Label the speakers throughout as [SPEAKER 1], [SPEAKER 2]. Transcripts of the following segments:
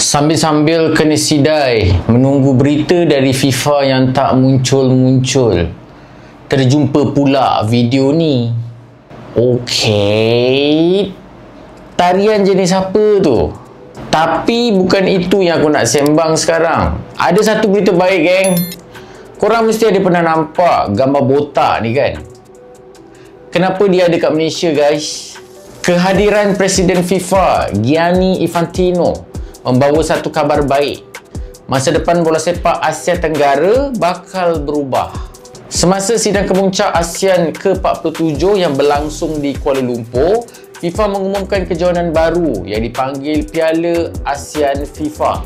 [SPEAKER 1] Sambil-sambil kena sidai menunggu berita dari FIFA yang tak muncul-muncul, terjumpa pula video ni. Okey, tarian jenis apa tu? Tapi bukan itu yang aku nak sembang sekarang. Ada satu berita baik, geng. Korang mesti ada pernah nampak gambar botak ni kan? Kenapa dia ada kat Malaysia, guys? Kehadiran Presiden FIFA Gianni Infantino membawa satu kabar baik. Masa depan bola sepak Asia Tenggara bakal berubah. Semasa sidang kemuncak ASEAN ke-47 yang berlangsung di Kuala Lumpur, FIFA mengumumkan kejohanan baru yang dipanggil Piala ASEAN FIFA.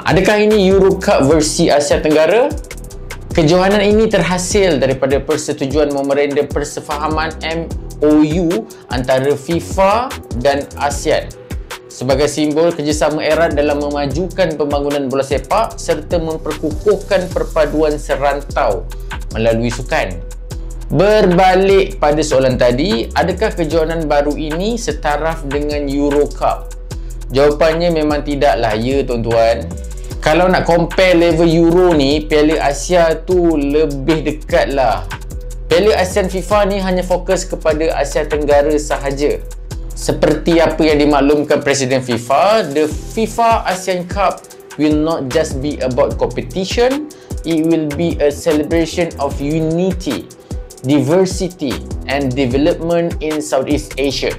[SPEAKER 1] Adakah ini Euro Cup versi Asia Tenggara? Kejohanan ini terhasil daripada persetujuan memorandum persefahaman MOU antara FIFA dan ASEAN sebagai simbol kerjasama erat dalam memajukan pembangunan bola sepak serta memperkukuhkan perpaduan serantau melalui sukan. Berbalik pada soalan tadi, adakah kejohanan baru ini setaraf dengan Euro Cup? Jawapannya memang tidaklah, ya tuan-tuan. Kalau nak compare level Euro ni, Piala Asia tu lebih dekat lah. Piala ASEAN FIFA ni hanya fokus kepada Asia Tenggara sahaja. Seperti apa yang dimaklumkan Presiden FIFA, the FIFA ASEAN Cup will not just be about competition, it will be a celebration of unity, diversity and development in Southeast Asia.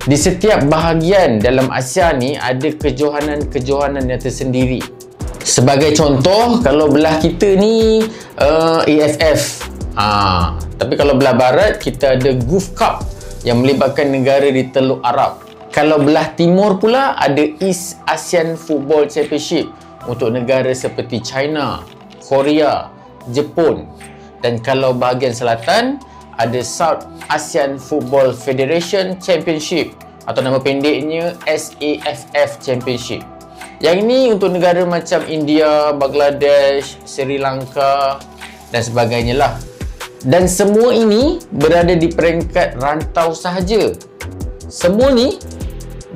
[SPEAKER 1] Di setiap bahagian dalam ASEAN ni ada kejohanan-kejohanan yang tersendiri. Sebagai contoh, kalau belah kita ni AFF. Tapi kalau belah barat kita ada Gulf Cup yang melibatkan negara di Teluk Arab. Kalau belah timur pula ada East Asian Football Championship untuk negara seperti China, Korea, Jepun. Dan kalau bahagian selatan ada South Asian Football Federation Championship atau nama pendeknya SAFF Championship. Yang ini untuk negara macam India, Bangladesh, Sri Lanka dan sebagainya lah. Dan semua ini berada di peringkat rantau sahaja. Semua ni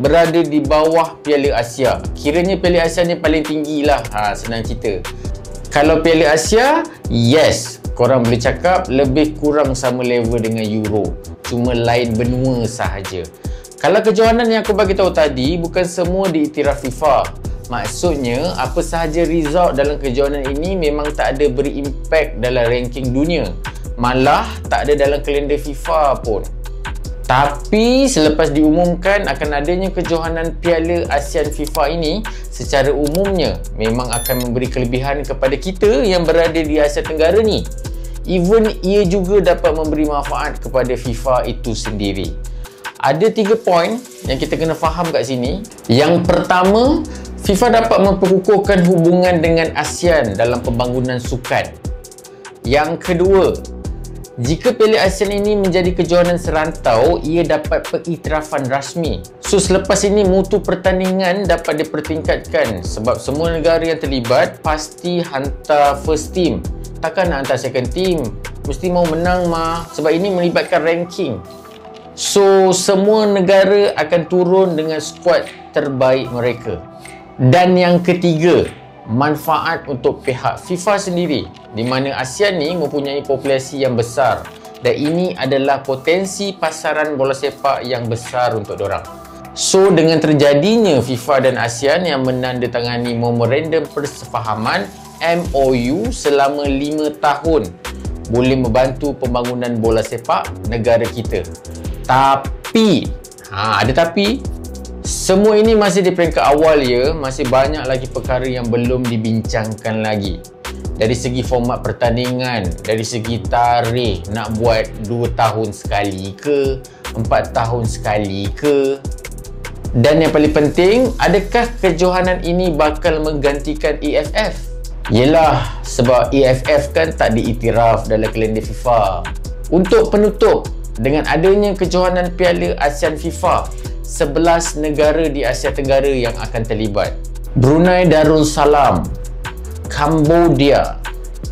[SPEAKER 1] berada di bawah Piala Asia. Kiranya Piala Asia ni paling tinggi lah, senang cerita. Kalau Piala Asia, yes, korang boleh cakap lebih kurang sama level dengan Euro, cuma lain benua sahaja. Kalau kejohanan yang aku bagi tahu tadi bukan semua diiktiraf FIFA. Maksudnya, apa sahaja result dalam kejohanan ini memang tak ada berimpak dalam ranking dunia. Malah tak ada dalam kalender FIFA pun. Tapi selepas diumumkan akan adanya kejohanan Piala ASEAN FIFA ini, secara umumnya memang akan memberi kelebihan kepada kita yang berada di Asia Tenggara ni. Even ia juga dapat memberi manfaat kepada FIFA itu sendiri. Ada 3 poin yang kita kena faham kat sini. Yang pertama, FIFA dapat memperkukuhkan hubungan dengan ASEAN dalam pembangunan sukan. Yang kedua, jika Piala ASEAN ini menjadi kejohanan serantau, ia dapat pengiktirafan rasmi. So selepas ini mutu pertandingan dapat dipertingkatkan sebab semua negara yang terlibat pasti hantar first team. Takkan nak hantar second team, mesti mau menang mah, sebab ini melibatkan ranking. So semua negara akan turun dengan skuad terbaik mereka. Dan yang ketiga, manfaat untuk pihak FIFA sendiri, di mana ASEAN ni mempunyai populasi yang besar dan ini adalah potensi pasaran bola sepak yang besar untuk dorang. So dengan terjadinya FIFA dan ASEAN yang menandatangani memorandum persefahaman MOU selama 5 tahun boleh membantu pembangunan bola sepak negara kita. Tapi ada tapi, semua ini masih di peringkat awal ya, masih banyak lagi perkara yang belum dibincangkan lagi. Dari segi format pertandingan, dari segi tarikh, nak buat 2 tahun sekali ke, 4 tahun sekali ke. Dan yang paling penting, adakah kejohanan ini bakal menggantikan AFF? Yelah, sebab AFF kan tak diiktiraf dalam kalender FIFA. Untuk penutup, dengan adanya kejohanan Piala ASEAN FIFA, 11 negara di Asia Tenggara yang akan terlibat. Brunei Darussalam, Cambodia,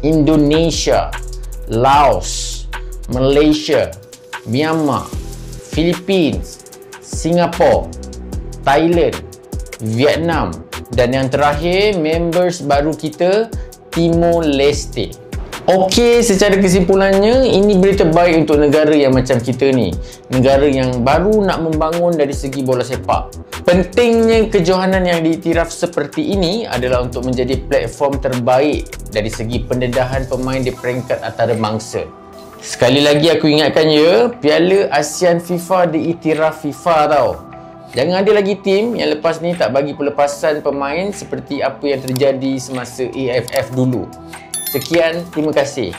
[SPEAKER 1] Indonesia, Laos, Malaysia, Myanmar, Philippines, Singapura, Thailand, Vietnam. Dan yang terakhir, members baru kita, Timor Leste. Okey, secara kesimpulannya, ini berita baik untuk negara yang macam kita ni. Negara yang baru nak membangun dari segi bola sepak. Pentingnya kejohanan yang diiktiraf seperti ini adalah untuk menjadi platform terbaik dari segi pendedahan pemain di peringkat antarabangsa. Sekali lagi aku ingatkan ya, Piala ASEAN FIFA diiktiraf FIFA tau. Jangan ada lagi tim yang lepas ni tak bagi pelepasan pemain seperti apa yang terjadi semasa AFF dulu. Sekian, terima kasih.